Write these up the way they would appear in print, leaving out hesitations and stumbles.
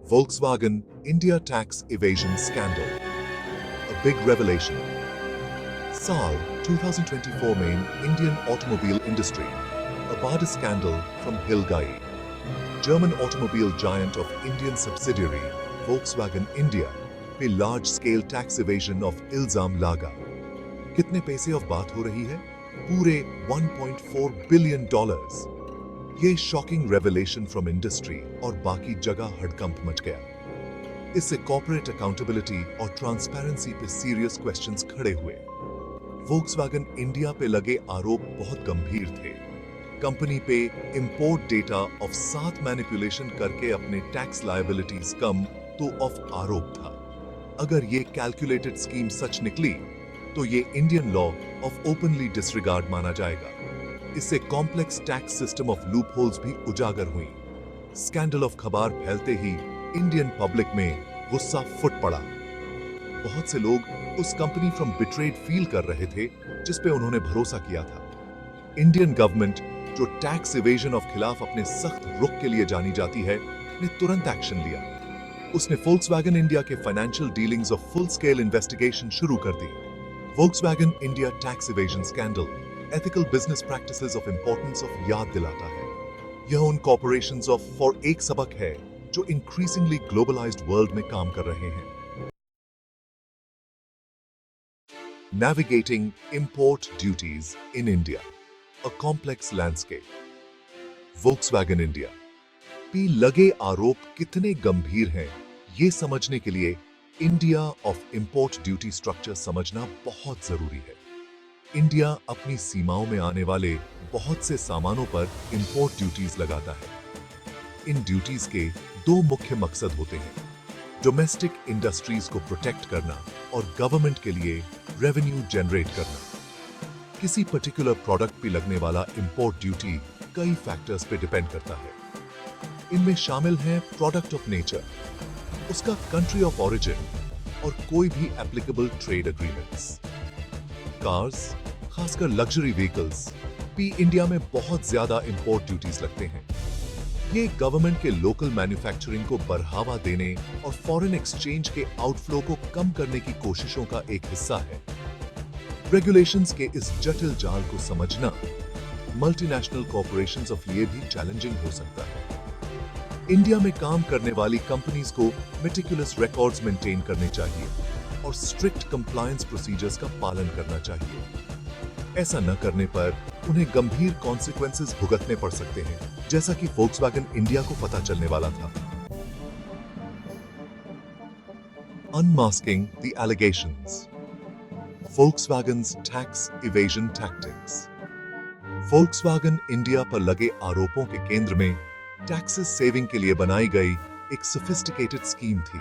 Volkswagen India tax evasion scandal. A big revelation. साल 2024 में Indian automobile industry. A bad scandal from Hilgai. German automobile giant of Indian subsidiary Volkswagen India पे large-scale tax evasion of इल्जाम लागा. कितने पैसे of बात हो रही है? पूरे $1.4 बिलियन. ये शॉकिंग रेवलेशन फ्रॉम इंडस्ट्री और बाकी जगह हड़कंप मच गया. इससे कॉर्पोरेट अकाउंटेबिलिटी और ट्रांसपेरेंसी पे सीरियस क्वेश्चंस खड़े हुए. वोक्सवैगन इंडिया पे लगे आरोप बहुत गंभीर थे. कंपनी पे इंपोर्ट डेटा ऑफ 7 मैनिपुलेशन करके अपने टैक्स लायबिलिटीज कम तो ऑफ आरोप था. अगर ये कैलकुलेटेड स्कीम सच निकली तो ये Indian law of openly disregard माना जाएगा. इससे complex tax system of loop holes भी उजागर हुई. स्कैंडल ऑफ खबर फैलते ही इंडियन पब्लिक में गुस्सा फुट पड़ा. बहुत से लोग उस कंपनी फ्रॉम बिट्रेड फील कर रहे थे जिस पे उन्होंने भरोसा किया था. इंडियन गवर्नमेंट जो टैक्स इवेजन ऑफ खिलाफ अपने सख्त रुख के लिए जानी जाती है ने तुरंत एक्शन लिया. उसने फोक्सवैगन इंडिया के financial dealings of full scale investigation शुरू कर दी. Volkswagen India tax evasion scandal, ethical business practices of importance of याद दिलाता है. यह उन corporations of for एक सबक है जो increasingly globalized world में काम कर रहे हैं. Navigating import duties in India, a complex landscape. Volkswagen India पे लगे आरोप कितने गंभीर हैं, ये समझने के लिए India of import duty structure समझना बहुत जरूरी है. इंडिया अपनी सीमाओं में आने वाले बहुत से सामानों पर इंपोर्ट ड्यूटीज लगाता है. इन ड्यूटीज के 2 मुख्य मकसद होते हैं. डोमेस्टिक इंडस्ट्रीज को प्रोटेक्ट करना और गवर्नमेंट के लिए रेवेन्यू जनरेट करना. किसी पर्टिकुलर प्रोडक्ट पे लगने वाला इंपोर्ट ड्यूटी कई फैक्टर्स पे डिपेंड करता है. इनमें शामिल हैं प्रोडक्ट ऑफ नेचर, उसका कंट्री ऑफ ओरिजिन और कोई भी एप्लीकेबल ट्रेड एग्रीमेंट्स. कार्स, खासकर लग्जरी व्हीकल्स भी इंडिया में बहुत ज्यादा इंपोर्ट ड्यूटीज लगते हैं. ये गवर्नमेंट के लोकल मैन्युफैक्चरिंग को बढ़ावा देने और फॉरेन एक्सचेंज के आउटफ्लो को कम करने की कोशिशों का एक हिस्सा है. रेगुलेशंस के इस जटिल जाल को समझना मल्टीनेशनल कॉर्पोरेशंस ऑफ लिए भी चैलेंजिंग हो सकता है. इंडिया में काम करने वाली कंपनीज को मेटिकुलस रिकॉर्ड्स मेंटेन करने चाहिए और स्ट्रिक्ट कंप्लायंस प्रोसीजर्स का पालन करना चाहिए. ऐसा न करने पर उन्हें गंभीर कॉन्सिक्वेंसेस भुगतने पड़ सकते हैं, जैसा कि फोक्सवैगन इंडिया को पता चलने वाला था. Unmasking the allegations. Volkswagen's tax evasion tactics. Volkswagen India पर लगे आरोपों के केंद्र में टैक्सेस सेविंग के लिए बनाई गई एक सोफिस्टिकेटेड स्कीम थी.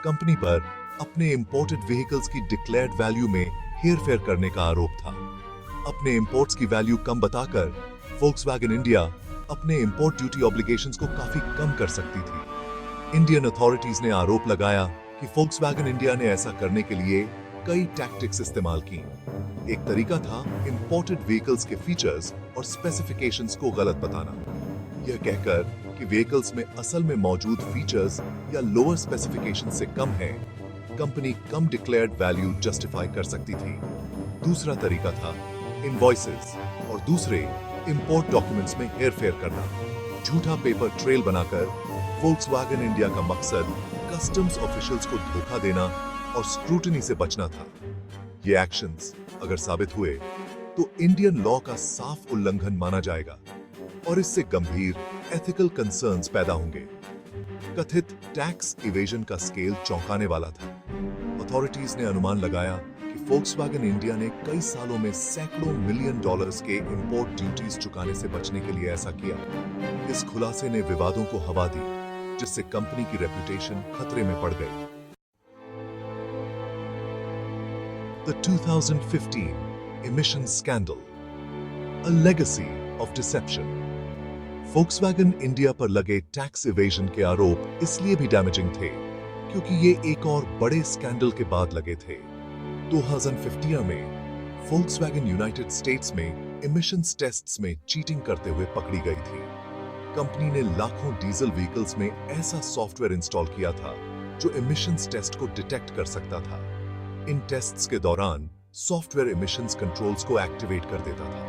कंपनी पर अपने इंपोर्टेड व्हीकल्स की डिक्लेयर्ड वैल्यू में हेरफेर करने का आरोप था. अपने इंपोर्ट्स की वैल्यू कम बताकर फोक्सवैगन इंडिया अपने इंपोर्ट ड्यूटी ऑब्लिगेशंस को काफी कम कर सकती थी. इंडियन अथॉरिटीज ने आरोप लगाया कि फोक्सवैगन इंडिया ने ऐसा करने के लिए कई टैक्टिक्स इस्तेमाल की. एक तरीका था इंपोर्टेड व्हीकल्स के फीचर्स और स्पेसिफिकेशंस को गलत बताना. यह कहकर कि व्हीकल्स में असल में मौजूद फीचर्स या लोअर स्पेसिफिकेशन से कम है, कंपनी कम डिक्लेयर्ड वैल्यू जस्टिफाई कर सकती थी. दूसरा तरीका था इनवॉइसेस और दूसरे इंपोर्ट डॉक्यूमेंट्स में हेरफेर करना. झूठा पेपर ट्रेल बनाकर वोक्सवैगन इंडिया का मकसद कस्टम्स ऑफिशियल्स को धोखा देना और स्क्रूटनी से बचना था. ये एक्शंस अगर साबित हुए तो इंडियन लॉ का साफ उल्लंघन माना जाएगा और इससे गंभीर एथिकल कंसर्न्स पैदा होंगे. कथित टैक्स इवेजन का स्केल चौंकाने वाला था. अथॉरिटीज ने अनुमान लगाया कि फोक्सवैगन इंडिया ने कई सालों में सैकड़ों मिलियन डॉलर्स के इंपोर्ट ड्यूटीज चुकाने से बचने के लिए ऐसा किया. इस खुलासे ने विवादों को हवा दी, जिससे कंपनी की रेपुटेशन खतरे में पड़ गई. The 2015 emission scandal, a legacy of deception. Volkswagen India पर लगे टैक्स इवेजन के आरोप इसलिए भी डैमेजिंग थे क्योंकि ये एक और बड़े स्कैंडल के बाद लगे थे. 2015 में फोक्सवैगन यूनाइटेड स्टेट्स में इमिशंस टेस्ट्स में चीटिंग करते हुए पकड़ी गई थी. कंपनी ने लाखों डीजल व्हीकल्स में ऐसा सॉफ्टवेयर इंस्टॉल किया था जो एमिशंस टेस्ट को डिटेक्ट कर सकता था। इन टेस्ट्स के दौरान सॉफ्टवेयर एमिशंस कंट्रोल्स को एक्टिवेट कर देता था।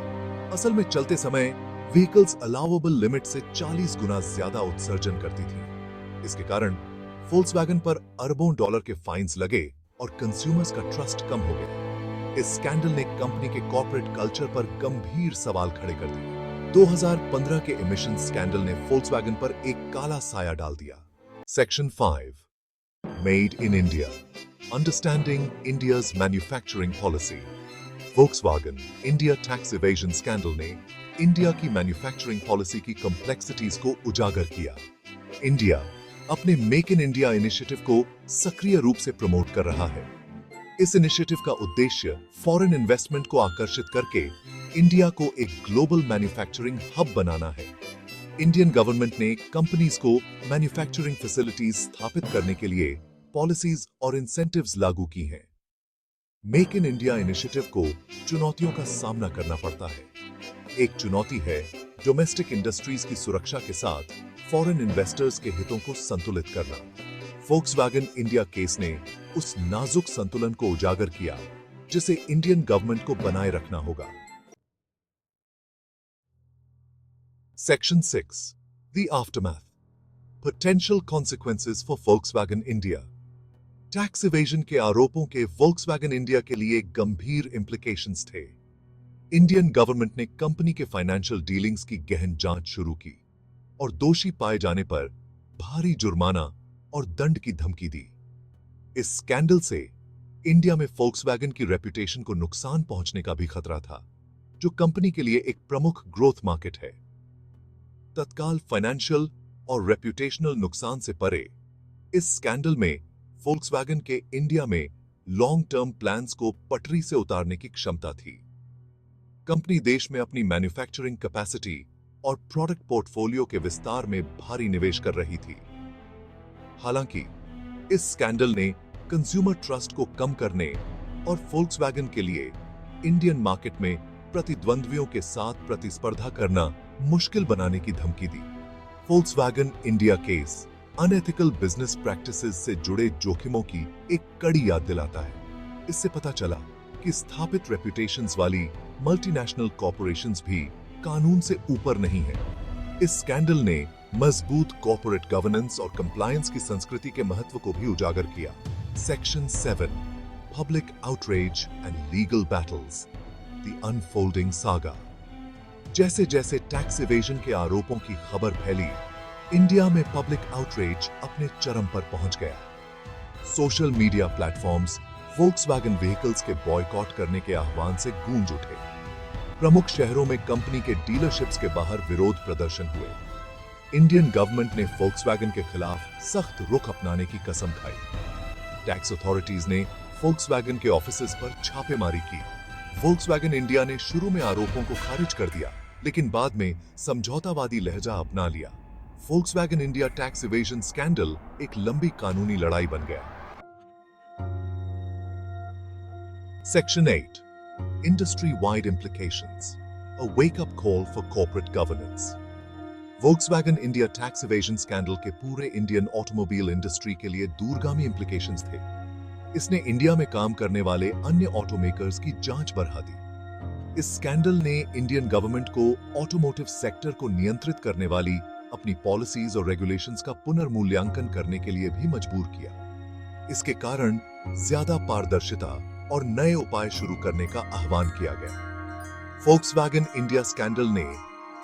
असल में चलते समय व्हीकल्स अलाउएबल लिमिट से 40 गुना ज्यादा उत्सर्जन करती थी। इसके कारण फोल्क्सवैगन पर अरबों डॉलर के फाइन्स लगे और कंज्यूमर्स का ट्रस्ट कम हो गया। इस स्कैंडल ने कंपनी के कॉर्पोरेट कल्चर पर गंभीर सवाल खड़े कर दिए। 2015 के एमिशन स्कैंडल ने फोल्क्सवैगन पर एक काला साया डाल दिया। Section 5 made in India, understanding India's manufacturing policy. Volkswagen India tax evasion scandal ने इंडिया की मैन्युफैक्चरिंग पॉलिसी की कॉम्प्लेक्सिटीज को उजागर किया। इंडिया अपने मेक इन इंडिया इनिशिएटिव को सक्रिय रूप से प्रमोट कर रहा है। इस इनिशिएटिव का उद्देश्य फॉरेन इन्वेस्टमेंट को आकर्षित करके इंडिया को एक ग्लोबल मैन्युफैक्चरिंग हब बनाना है। इंडियन गवर्नमेंट ने कंपनीज को मैन्युफैक्चरिंग फैसिलिटीज स्थापित करने के लिए पॉलिसीज और इंसेंटिव्स लागू की हैं। मेक इन इंडिया इनिशिएटिव को चुनौतियों का सामना करना पड़ता है। एक चुनौती है डोमेस्टिक इंडस्ट्रीज की सुरक्षा के साथ फॉरेन इन्वेस्टर्स के हितों को संतुलित करना। फोल्क्सवैगन इंडिया केस ने उस नाजुक संतुलन को उजागर किया जिसे इंडियन गवर्नमेंट को बनाए रखना होगा। Section 6 The Aftermath Potential Consequences for Volkswagen India। Tax evasion के आरोपों के Volkswagen इंडिया के लिए गंभीर इंप्लीकेशंस थे। इंडियन गवर्नमेंट ने कंपनी के फाइनेंशियल डीलिंग्स की गहन जांच शुरू की और दोषी पाए जाने पर भारी जुर्माना और दंड की धमकी दी। इस स्कैंडल से इंडिया में Volkswagen की रेपुटेशन को नुकसान पहुंचने का भी खतरा था, जो कंपनी के लिए एक प्रमुख ग्रोथ मार्केट है। तत्काल फाइनेंशियल और रेप्यूटेशनल नुकसान से परे, इस स्कैंडल में Volkswagen के इंडिया में लॉन्ग टर्म प्लान्स को पटरी से उतारने की क्षमता थी। कंपनी देश में अपनी मैन्युफैक्चरिंग कैपेसिटी और प्रोडक्ट पोर्टफोलियो के विस्तार में भारी निवेश कर रही थी। हालांकि इस स्कैंडल ने कंज्यूमर ट्रस्ट को कम करने और Volkswagen के लिए इंडियन मार्केट में प्रतिद्वंद्वियों के साथ प्रतिस्पर्धा करना मुश्किल बनाने की धमकी दी। Volkswagen India case unethical business practices से जुड़े जोखिमों की एक कड़ी याद दिलाता है। इससे पता चला कि स्थापित रेपुटेशंस वाली मल्टीनेशनल कॉर्पोरेशंस भी कानून से ऊपर नहीं है। इस स्कैंडल ने मजबूत कॉर्पोरेट गवर्नेंस और कंप्लायंस की संस्कृति के महत्व को भी उजागर किया। Section 7 public outrage and legal battles, the unfolding saga. जैसे जैसे टैक्स इवेजन के आरोपों की खबर फैली, इंडिया में पब्लिक आउटरेज अपने चरम पर पहुंच गया। Social media platforms Volkswagen vehicles के बॉयकॉट करने के आह्वान से गूंज उठे। प्रमुख शहरों में कंपनी के डीलरशिप्स के बाहर विरोध प्रदर्शन हुए। इंडियन गवर्नमेंट ने Volkswagen के खिलाफ सख्त रुख अपनाने की कसम खाई। टैक्स अथॉरिटीज ने Volkswagen के ऑफिसेज पर छापेमारी की। Volkswagen इंडिया ने शुरू में आरोपों को खारिज कर दिया, लेकिन बाद में समझौतावादी लहजा अपना लिया। Volkswagen India tax evasion scandal एक लंबी कानूनी लड़ाई बन गया। Section 8 Industry-wide implications, a wake-up call for corporate governance। Volkswagen India tax evasion scandal के पूरे इंडियन ऑटोमोबाइल इंडस्ट्री के लिए दूरगामी इंप्लीकेशंस थे। इसने इंडिया में काम करने वाले अन्य ऑटोमेकर्स की जांच बढ़ा दी। इस स्कैंडल ने इंडियन गवर्नमेंट को ऑटोमोटिव सेक्टर को नियंत्रित करने वाली अपनी पॉलिसीज और रेगुलेशंस का पुनर्मूल्यांकन करने के लिए भी मजबूर किया। इसके कारण ज्यादा पारदर्शिता और नए उपाय शुरू करने का आह्वान किया गया। Volkswagen इंडिया स्कैंडल ने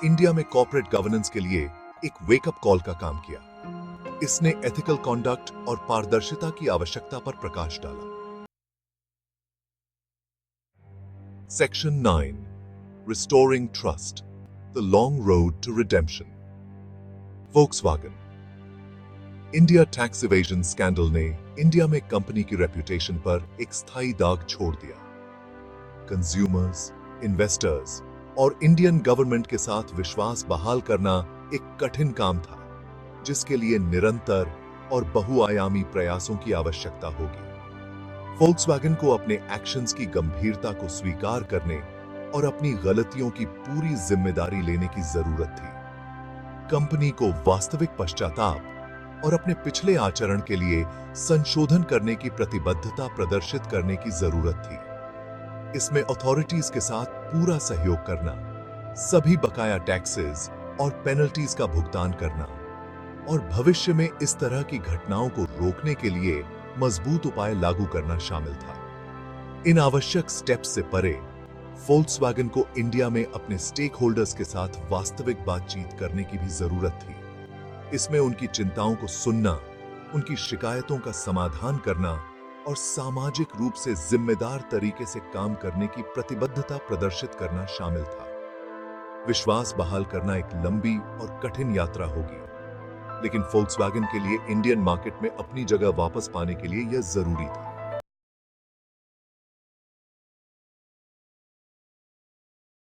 इंडिया में कॉर्पोरेट गवर्नेंस के लिए एक वेकअप कॉल का काम किया। इसने एथिकल कॉन्डक्ट और पारदर्शिता की आवश्यकता पर प्रकाश डाला। Section 9 Restoring Trust, the long road to redemption। Volkswagen India tax evasion scandal ने इंडिया में कंपनी की रेपुटेशन पर एक स्थायी दाग छोड़ दिया। कंज्यूमर्स, इन्वेस्टर्स और इंडियन गवर्नमेंट के साथ विश्वास बहाल करना एक कठिन काम था, जिसके लिए निरंतर और बहुआयामी प्रयासों की आवश्यकता होगी। Volkswagen को अपने एक्शंस की गंभीरता को स्वीकार करने और अपनी गलतियों की पूरी जिम्मेदारी लेने की जरूरत थी। कंपनी को वास्तविक पश्चाताप और अपने पिछले आचरण के लिए संशोधन करने की प्रतिबद्धता प्रदर्शित करने की जरूरत थी। इसमें अथॉरिटीज के साथ पूरा सहयोग करना, सभी बकाया टैक्सेस और पेनल्टीज का भुगतान करना और भविष्य में इस तरह की घटनाओं को रोकने के लिए मजबूत उपाय लागू करना शामिल था। इन आवश्यक स्टेप्स से परे फोल्क्सवैगन को इंडिया में अपने स्टेक होल्डर्स के साथ वास्तविक बातचीत करने की भी जरूरत थी। इसमें उनकी चिंताओं को सुनना, उनकी शिकायतों का समाधान करना और सामाजिक रूप से जिम्मेदार तरीके से काम करने की प्रतिबद्धता प्रदर्शित करना शामिल था। विश्वास बहाल करना एक लंबी और कठिन यात्रा होगी, लेकिन फोल्क्सवैगन के लिए इंडियन मार्केट में अपनी जगह वापस पाने के लिए यह जरूरी था।